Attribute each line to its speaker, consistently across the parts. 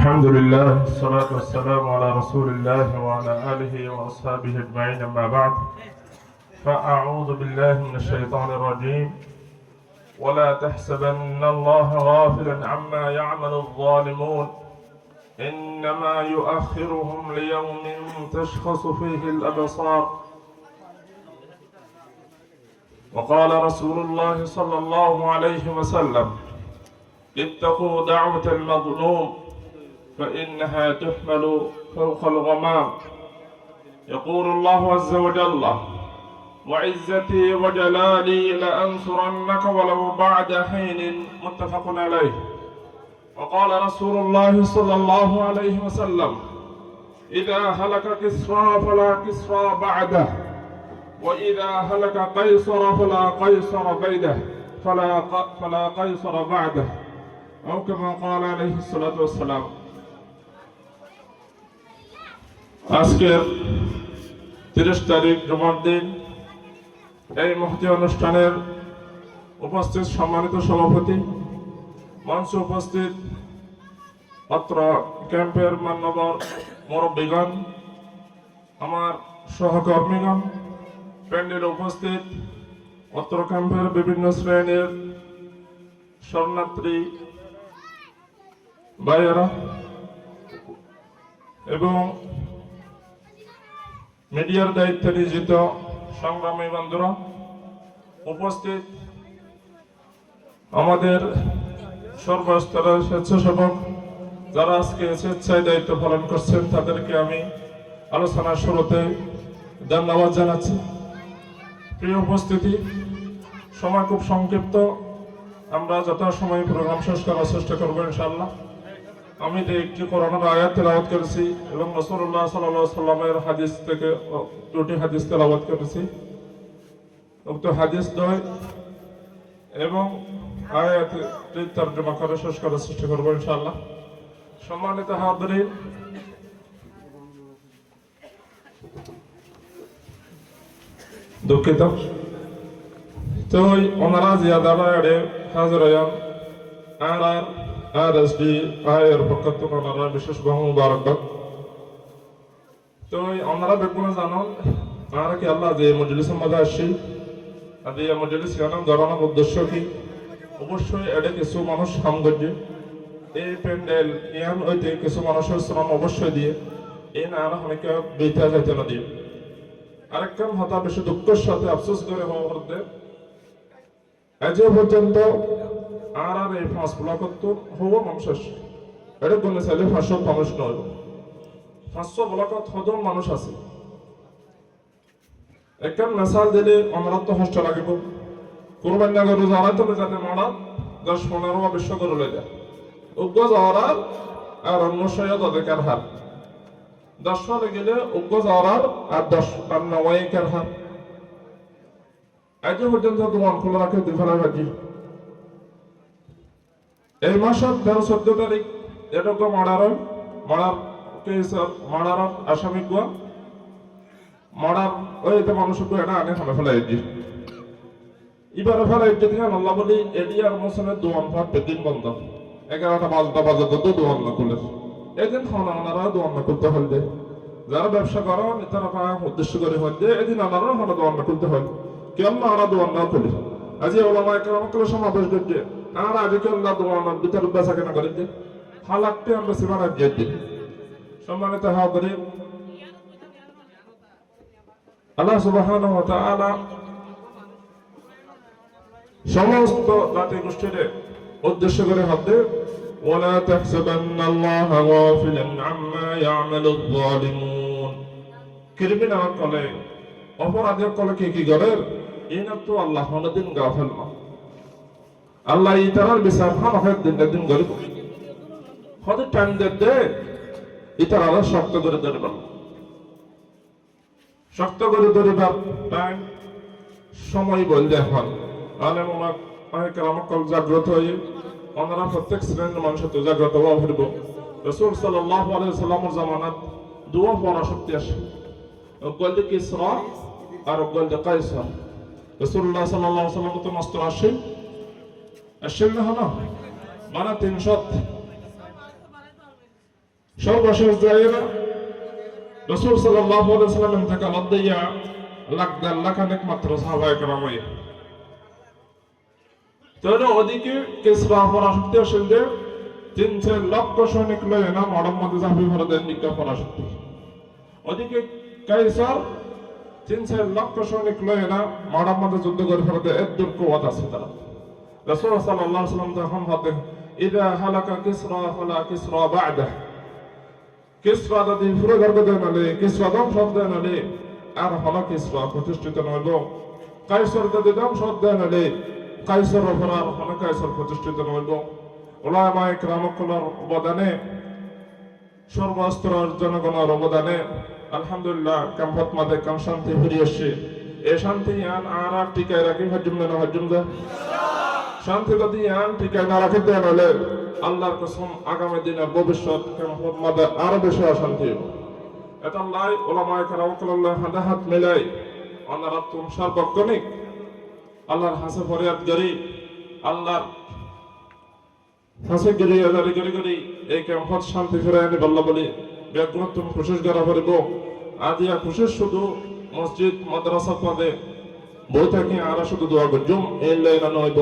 Speaker 1: الحمد لله والصلاة والسلام على رسول الله وعلى آله وأصحابه أجمعين، أما بعد فأعوذ بالله من الشيطان الرجيم. ولا تحسبن الله غافلا عما يعمل الظالمون إنما يؤخرهم ليوم تشخص فيه الأبصار. وقال رسول الله صلى الله عليه وسلم: اتقوا دعوة المظلوم فإنها تحمل فوق الغمام. يقول الله عز وجل: وعزتي وجلالي لأنصرنك ولو بعد حين. متفق عليه. وقال رسول الله صلى الله عليه وسلم: إذا هلك كسرى فلا كسرى بعده، وإذا هلك قيصر فلا قيصر بعده فلا قيصر بعده، أو كما قال عليه الصلاة والسلام. আজকের 30 তারিখ জুমার দিন এই মহতী অনুষ্ঠানের উপস্থিত সম্মানিত সভাপতি, মঞ্চে উপস্থিত অত্র ক্যাম্পের মান্যবর মুরব্বীগণ, আমার সহকর্মীগণ, প্যান্ডেলে উপস্থিত অত্র ক্যাম্পের বিভিন্ন শ্রেণীর শরণার্থী ভাইয়েরা এবং মিডিয়ার দায়িত্বে নিয়োজিত সংগ্রামী বন্ধুরা, উপস্থিত আমাদের সর্বস্তরের স্বেচ্ছাসেবক যারা আজকে স্বেচ্ছায় দায়িত্ব পালন করছেন, তাদেরকে আমি আলোচনার শুরুতে ধন্যবাদ জানাচ্ছি। প্রিয় উপস্থিতি, সময় খুব সংক্ষিপ্ত, আমরা যথাসময়ে প্রোগ্রাম শেষ করার চেষ্টা করবো ইনশাআল্লাহ। আমি একটি কোরআনের আয়াত তেলাওয়াত করেছি এবং রাসূলুল্লাহ সাল্লাল্লাহু আলাইহি ওয়াসাল্লামের হাদিস থেকে দুটি হাদিস তেলাওয়াত করেছি। উক্ত হাদিস দ্বয় এবং আয়াতটি তরজমা করে শেষ করার চেষ্টা করবো ইনশাআল্লাহ। সম্মানিত হাজিরিন, দুঃখিত তো ওনারা জিয়াদা বাইরে হাজির হন। আরএসডি আয়ের পক্ষ থেকে ওনারা বিশেষ বহু মুবারকবাদ। তো ওনারা বেগুনা জানান আর কি আল্লাহ যে মজলিসের মধ্যে আসছি, আদি মজলিস জানান ধরানোর উদ্দেশ্য কি? অবশ্যই এটা কিছু মানুষ সামগ্রী এই প্যান্ডেল ইয়ান হইতে কিছু মানুষের শ্রম অবশ্যই দিয়ে এই না আর অনেকে বেঁচে যাইতে না দিয়ে আরেকটা হতা বেশি দুঃখের সাথে আফসোস করে হওয়ার আজ পর্যন্ত আর এই 5 ব্লকত হওয়া মানুষ এটা কোনো চাইলে 500 মানুষ নয়, 500 ব্লকত হজন মানুষ আছে। একখান মেসাল দিলে আমরা তো হস্ত লাগিব কোরবান্যাগর যারা তো যাতে মারা 10-15 বা 20 করে লয়ে যায় উগ্র যাওয়ার আর অন্য সহায়ত অধিকার হার 10 সালে গেলে উগ্র যাওয়ার আর 10 আর 9 হার। আজ পর্যন্ত তোমার খোলা রাখে দিফালা ভাজি এই মাসের 13-14 তারিখ এটুকু মারার আসামি গুয়া মারার ওইতে মানুষকে এটা আনে খামে ফেলাই দি এবারে ফেলাই দিতে আল্লাহ বলি এডিয়ার মোসনের দোয়ান ভাত বেদিন বন্ধ 11টা বাজে তো দোয়ান না খুলে এদিন খাওয়ানারা দোয়ান না করতে হলে যারা ব্যবসা করো তারা উদ্দেশ্য করে হলে এদিন আনারও হলো দোয়ান না করতে হয় কেমন আনা দোয়ান না খুলি আজি ওলামা একরামকে সমাবেশ করছে আর আজকে আল্লাহ দোয়ানের ভিতরে বেচা কেনা করে যে হালাকতে আমরা সীমানা দিয়ে দিই। সম্মানিত হাজিরিন, আল্লাহ সুবহানাহু ওয়া তাআলা সমস্ত জাতি গোষ্ঠীর উদ্দেশ্য করে হবে ওয়ালা তাহসাবান্নাল্লাহা গাফিলান আম্মা ইয়ামালুয যালিমুন। ক্রিমিনাল কলে অপরাধী কলে কি করে এনা তো আল্লাহ কোনদিন গাফিল না। আল্লাহ ইতারার বিচার খামাখের দিন গরিব হতে টাইম দে ইতারা শক্ত করে ধরবার টাইম সময় বললে হয় আলেম ওলামা জাগ্রত হয়ে ওনারা প্রত্যেক শ্রেণীর মানুষের তো জাগ্রত হওয়া ফিরব। রাসূল সাল্লাল্লাহু আলাইহি ওয়াসাল্লামের জামানাত দুয়া পড়া শক্তি আসে, গলদে কিসরা আর গলদে কায়সার। রাসূলুল্লাহ সাল্লাল্লাহু আলাইহি ওয়াসাল্লাম তো মাস্টার আসে আসলে হলো মানে 300 সর্বশেষ জায়গা রাসূল সাল্লাল্লাহু আলাইহি ওয়াসাল্লাম ইন্তেকাল দিয়া লাখ দেড় লাখ অনেক মাত্র সাহাবায়ে কেরাম হয়ে তো ওদিকে কিসরা পরাশক্তি আসলে 3-4 লক্ষ সৈনিক লয়ে না মোহাম্মদ জাহাবি ভারতের নিকা পরাশক্তি ওদিকে কাইসার 3-4 লক্ষ সৈনিক লয়ে না মোহাম্মদ যুদ্ধ করে ভারতে এত দূর কুওয়াত আছে তারা রাসূল সাল্লাল্লাহু আলাইহি ওয়াসাল্লাম তখন হাতে ইদা হালাকা কিসরা ফালা কিসরা বা'দা কিসরা যদি পুরো গর্ব দেন হলে কিসরা ধ্বংস দেন হলে আর হলো কিসরা প্রতিষ্ঠিত নইল কাইসার যদি ধ্বংস দেন হলে কাইসার উপর আর হলো কাইসার প্রতিষ্ঠিত নইল উলামায়ে কেরামকুল্লাহর অবদানে সর্বস্তরের জনগণের অবদানে আলহামদুলিল্লাহ ক্যাম্পত মাঝে কাম শান্তি ফিরে এসছে এই শান্তি আন আর টিকায় রাখি হজম না হজম যা শান্তি যদি আন টিকায় না রাখতে হলে আল্লাহর কসম আগামী দিনের ভবিষ্যৎ ক্যাম্পত মাঝে আরো বেশি অশান্তি এটা লাই উলামায়ে কেরামকুল্লাহ হাতে হাত মিলাই ওনারা তুম সার্বক্ষণিক আল্লাহর হাসে ফরিয়াদ করি আল্লাহর হাসে গিরি আজারি করি এই ক্যাম্পত শান্তি ফিরে আনি বল্লা বলি বেগুন তুমি কোশিশ করা পারিব আদিয়া কোশিশ শুধু মসজিদ মাদ্রাসা পদে বই থাকি আর শুধু দোয়া করজুম এই লাইন নইব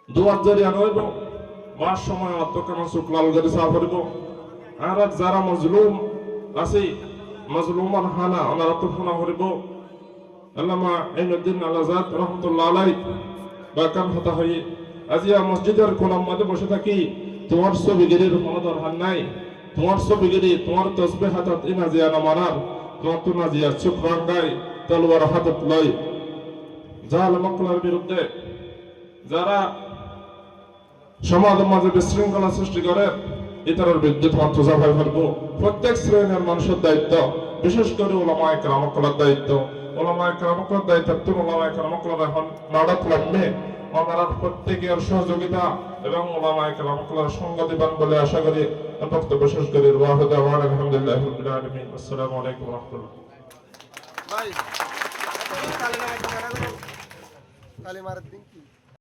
Speaker 1: দোয়ার জারিয়া নইব মাস সময় অত কেমন শুক্লাল গরি সাফ করিব আর যারা মজলুম আছে মজলুমান হানা ওনারা তো ফোনা করিব আল্লামা ইনুদ্দিন আল-আজাদ রহমাতুল্লাহ আলাইহি বাকান হতা হই আজিয়া মসজিদের কোনার মধ্যে বসে থাকি তোমার ছবিগিরির কোনো দরকার নাই তোমার ছবিগিরি তোমার তসবিহ হাতত ইনাজিয়া নামানার তোমার তো নাজিয়া চুপ রাঙ্গাই তলোয়ার হাতত লই জাল মক্কলার বিরুদ্ধে যারা সমাজের মাঝে বিশৃঙ্খলা সৃষ্টি করে ইতারের বিরুদ্ধে তোমার তোজা ভাই ফেলবো প্রত্যেক শ্রেণীর মানুষের দায়িত্ব বিশেষ করে ওলামায়ে কেরামকুল্লাহর দায়িত্ব ওলামায়ে কেরামকুল্লাহর দায়িত্ব ওলামায়ে কেরামকুল্লাহর এখন নাড়াত লাগবে ওনারা প্রত্যেকের সহযোগিতা এবং ওলামায়ে কেরামকুল্লাহর সঙ্গ দিবেন বলে আশা করি বক্তব্য শেষ করি ওয়াহিদ ওয়া আলহামদুলিল্লাহি রাব্বিল আলামিন আসসালামু আলাইকুম ওয়া রাহমাতুল্লাহ
Speaker 2: ভাই কালিমার দিন কি